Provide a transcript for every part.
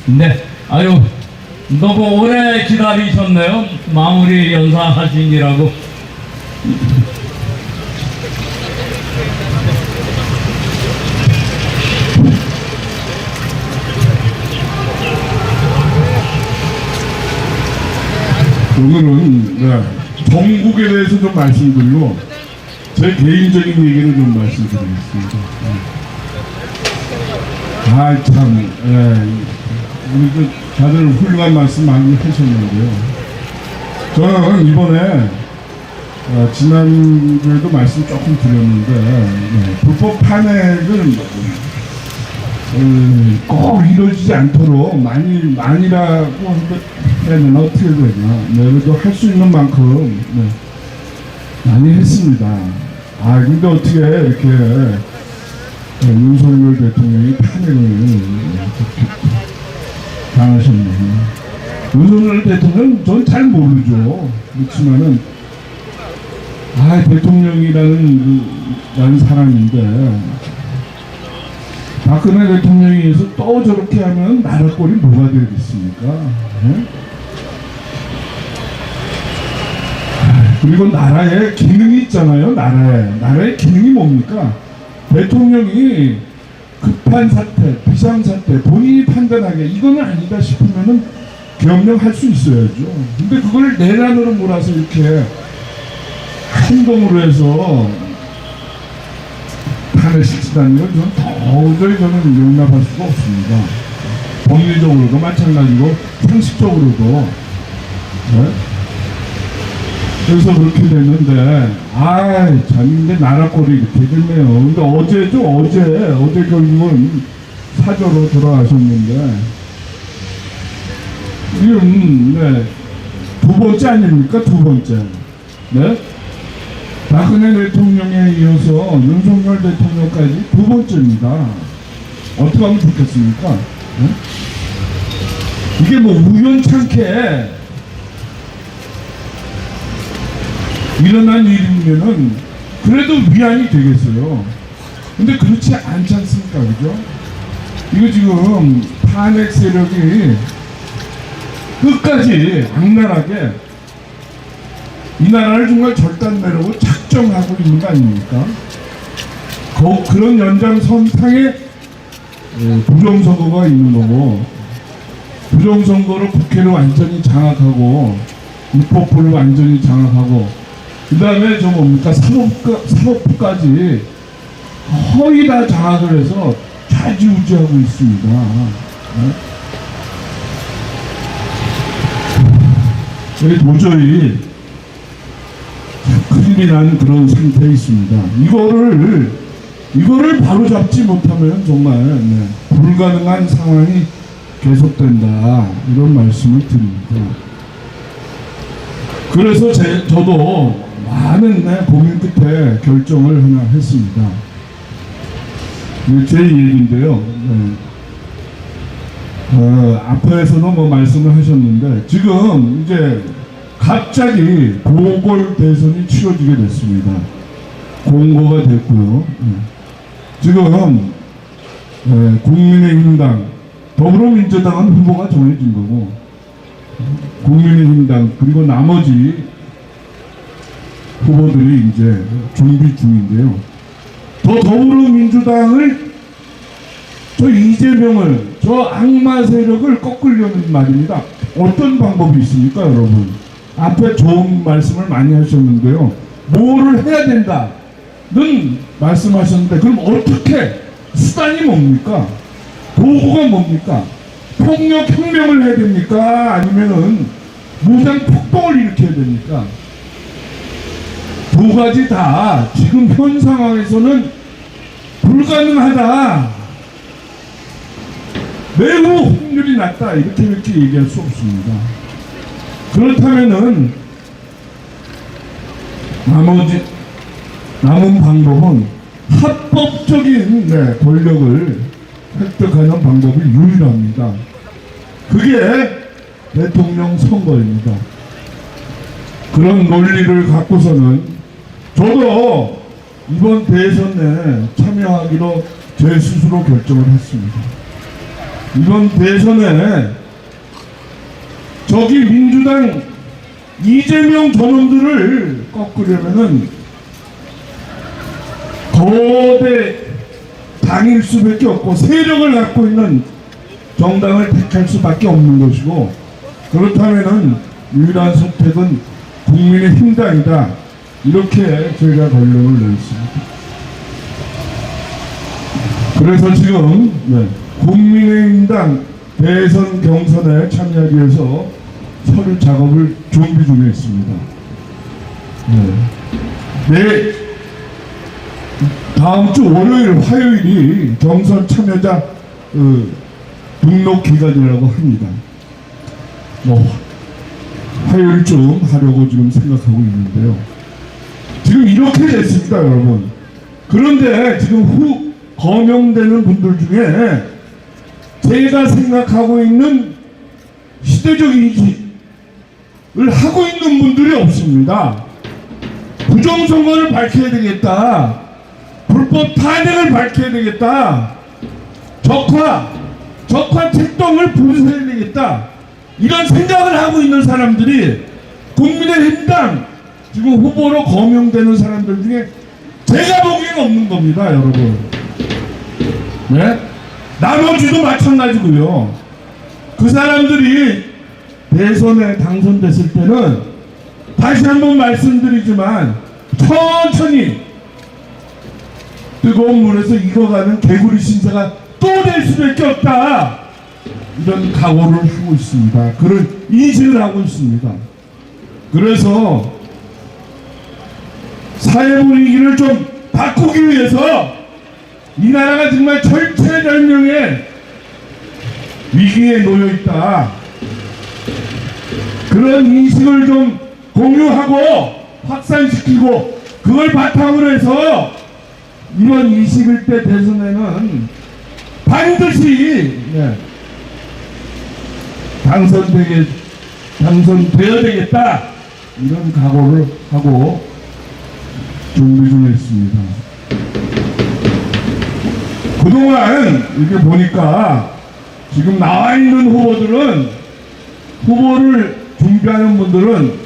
네, 아유, 너무 오래 기다리셨네요. 마무리 연사하시느라고. 오늘은 정국에 대해서 좀 말씀드리고 제 개인적인 얘기를 좀 말씀드리겠습니다. 참, 우리 그 다들 훌륭한 말씀 많이 하셨는데요. 저는 이번에 지난주에도 말씀 조금 드렸는데 불법 탄핵은 꼭 이루어지지 않도록 많이라고 하면 어떻게 되나, 그래도 할 수 있는 만큼 많이 했습니다. 근데 어떻게 이렇게 윤석열 대통령이 탄핵을 당하셨나요? 윤석열 대통령 전 잘 모르죠. 그렇지만은 대통령이라는 사람인데 박근혜 대통령이 해서 또 저렇게 하면 나라 꼴이 뭐가 되겠습니까? 그리고 나라에 기능이 있잖아요. 나라의 기능이 뭡니까? 대통령이 급한 사태, 비상사태, 본인이 판단하게 이거는 아니다 싶으면은 명령할 수 있어야죠. 근데 그걸 내란으로 몰아서 이렇게 행동으로 해서 탄핵시키다는 건 도저히 저는 용납할 수가 없습니다. 법리적으로도 마찬가지고 상식적으로도. 그래서 그렇게 됐는데 근데 나라 꼴이 이렇게 됐네요. 근데 어제 결국은 사저로 돌아가셨는데 이건 두 번째 아닙니까? 두 번째. 박근혜 대통령에 이어서 윤석열 대통령까지 두 번째입니다. 어떻게 하면 좋겠습니까? 이게 뭐 우연찮게 일어난 일이면은 그래도 위안이 되겠어요. 근데 그렇지 않지 않습니까? 그죠? 이거 지금 탄핵 세력이 끝까지 악랄하게 이 나라를 정말 절단내려고 작정하고 있는 거 아닙니까? 그런 연장선상에 부정선거가 있는 거고, 부정선거로 국회를 완전히 장악하고 입법부를 완전히 장악하고 그 다음에 뭡니까? 사법부까지 거의 다 장악을 해서 좌지우지하고 있습니다. 도저히 큰일이 난 그런 상태에 있습니다. 이거를 바로 잡지 못하면 정말 불가능한 상황이 계속된다, 이런 말씀을 드립니다. 그래서 저도 많은 고민 끝에 결정을 하나 했습니다. 제 얘기인데요. 앞에서도 뭐 말씀을 하셨는데 지금 이제 갑자기 보궐 대선이 치러지게 됐습니다. 공고가 됐고요. 지금 국민의힘당, 더불어민주당은 후보가 정해진 거고, 국민의힘당 그리고 나머지 후보들이 이제 준비 중인데요. 더불어민주당을, 이재명을, 악마 세력을 꺾으려는 말입니다. 어떤 방법이 있습니까, 여러분? 앞에 좋은 말씀을 많이 하셨는데요. 뭐를 해야 된다는 말씀하셨는데, 그럼 어떻게, 수단이 뭡니까? 도구가 뭡니까? 폭력 혁명을 해야 됩니까? 아니면은 무장 폭동을 일으켜야 됩니까? 두 가지 다 지금 현 상황에서는 불가능하다, 매우 확률이 낮다, 이렇게 얘기할 수 없습니다. 그렇다면은 남은 방법은 합법적인 권력을 획득하는 방법이 유일합니다. 그게 대통령 선거입니다. 그런 논리를 갖고서는 저도 이번 대선에 참여하기로 제 스스로 결정을 했습니다. 이번 대선에 저기 민주당 이재명 저놈들을 꺾으려면은 거대 당일 수밖에 없고 세력을 갖고 있는 정당을 택할 수밖에 없는 것이고, 그렇다면은 유일한 선택은 국민의힘당이다, 이렇게 저희가 결론을 내렸습니다. 그래서 지금 국민의힘당 대선 경선에 참여하기 위해서 서류 작업을 준비 중에 있습니다. 네. 다음 주 월요일, 화요일이 경선 참여자 등록 기간이라고 합니다. 화요일쯤 하려고 지금 생각하고 있는데요. 지금 이렇게 됐습니다, 여러분. 그런데 지금 거명되는 분들 중에 제가 생각하고 있는 시대적 인식을 하고 있는 분들이 없습니다. 부정선거를 밝혀야 되겠다, 불법 탄핵을 밝혀야 되겠다, 적화 책동을 분쇄해야 되겠다, 이런 생각을 하고 있는 사람들이 국민의힘당 지금 후보로 거명되는 사람들 중에 제가 보기엔 없는 겁니다, 여러분. 네? 나머지도 마찬가지고요. 그 사람들이 대선에 당선됐을 때는 다시 한번 말씀드리지만 천천히 뜨거운 물에서 익어가는 개구리 신사가 또 될 수밖에 없다, 이런 각오를 하고 있습니다. 그런 인식을 하고 있습니다. 그래서 사회 분위기를 좀 바꾸기 위해서 이 나라가 정말 절체절명의 위기에 놓여 있다, 그런 인식을 좀 공유하고 확산시키고, 그걸 바탕으로 해서 이번 21대 대선에는 반드시 당선되어야 되겠다, 이런 각오를 하고 준비 중에 있습니다. 그동안 이렇게 보니까 지금 나와 있는 후보를 준비하는 분들은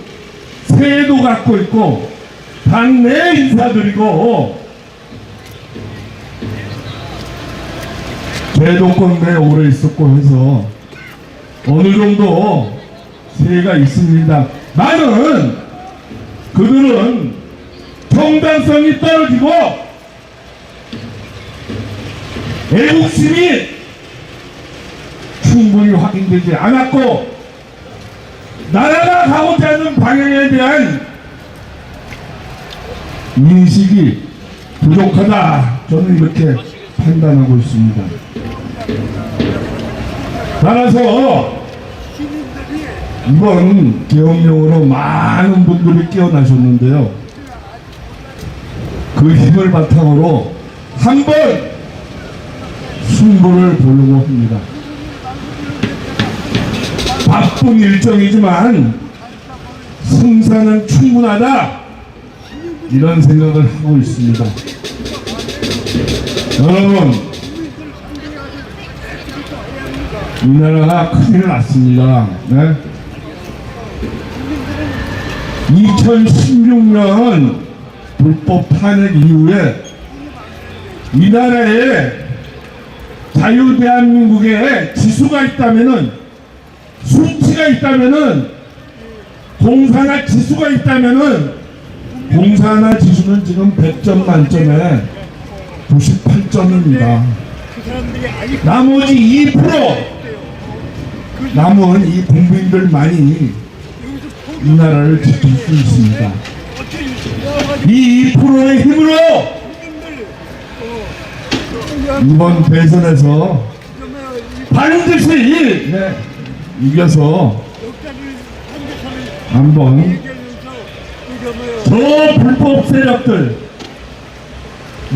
새해도 갖고 있고 당내 인사들이고 제도권 내에 오래 있었고 해서 어느 정도 새해가 있습니다. 나는 그들은 정당성이 떨어지고 애국심이 충분히 확인되지 않았고 나라가 가고자 하는 방향에 대한 인식이 부족하다, 저는 이렇게 판단하고 있습니다. 따라서 이번 계엄령으로 많은 분들이 깨어나셨는데요, 그 힘을 바탕으로 한번 승부를 보려고 합니다. 바쁜 일정이지만 승산은 충분하다, 이런 생각을 하고 있습니다. 여러분, 이 나라가 큰일 났습니다. 2016년 불법 탄핵 이후에 이 나라에 자유대한민국에 지수가 있다면은, 수치가 있다면은, 공산화 지수가 있다면은, 공산화 지수는 지금 100점 만점에 98점입니다. 나머지 2%, 남은 이 국민들만이 이 나라를 지킬 수 있습니다. 이 2%의 힘으로 이번 대선에서 반드시 이겨서 한번 저 불법 세력들,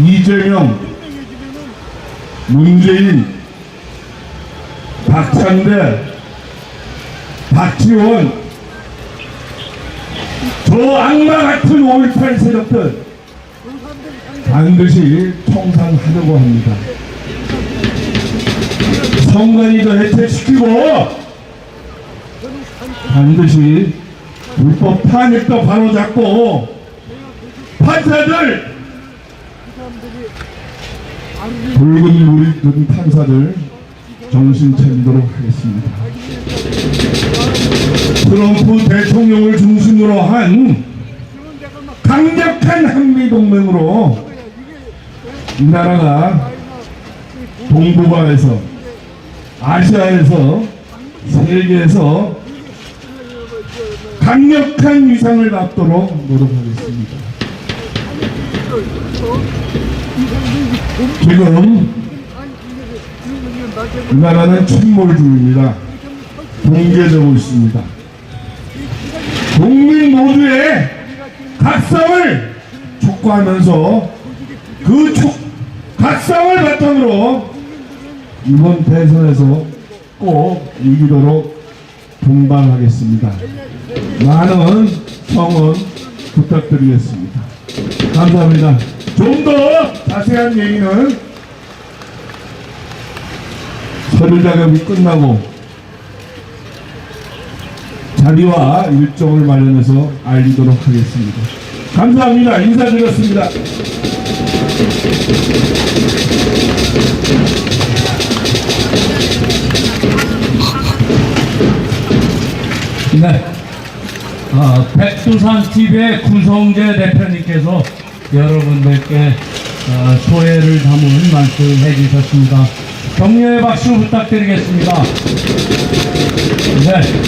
이재명, 문재인, 박찬대, 박지원, 저 악마 같은 5.18 세력들 반드시 청산하려고 합니다. 성관이도 해체시키고 반드시 불법 탄핵도 바로잡고 판사들 붉은 물이 든 판사들 정신 차리도록 하겠습니다. 트럼프 대통령을 중심으로 한 강력한 한미동맹으로 이 나라가 동북아에서 아시아에서 세계에서 강력한 위상을 갖도록 노력하겠습니다. 지금 이 나라는 침몰중입니다. 붕괴되고 있습니다. 국민 모두의 각성을 촉구하면서 그 각성을 바탕으로 이번 대선에서 꼭 이기도록 분발하겠습니다. 많은 성원 부탁드리겠습니다. 감사합니다. 좀 더 자세한 얘기는 서류 작업이 끝나고 자리와 일정을 마련해서 알리도록 하겠습니다. 감사합니다. 인사드렸습니다. 네. 백두산 TV의 구성재 대표님께서 여러분들께 소회를 담은 말씀해 주셨습니다. 격려의 박수 부탁드리겠습니다. 네.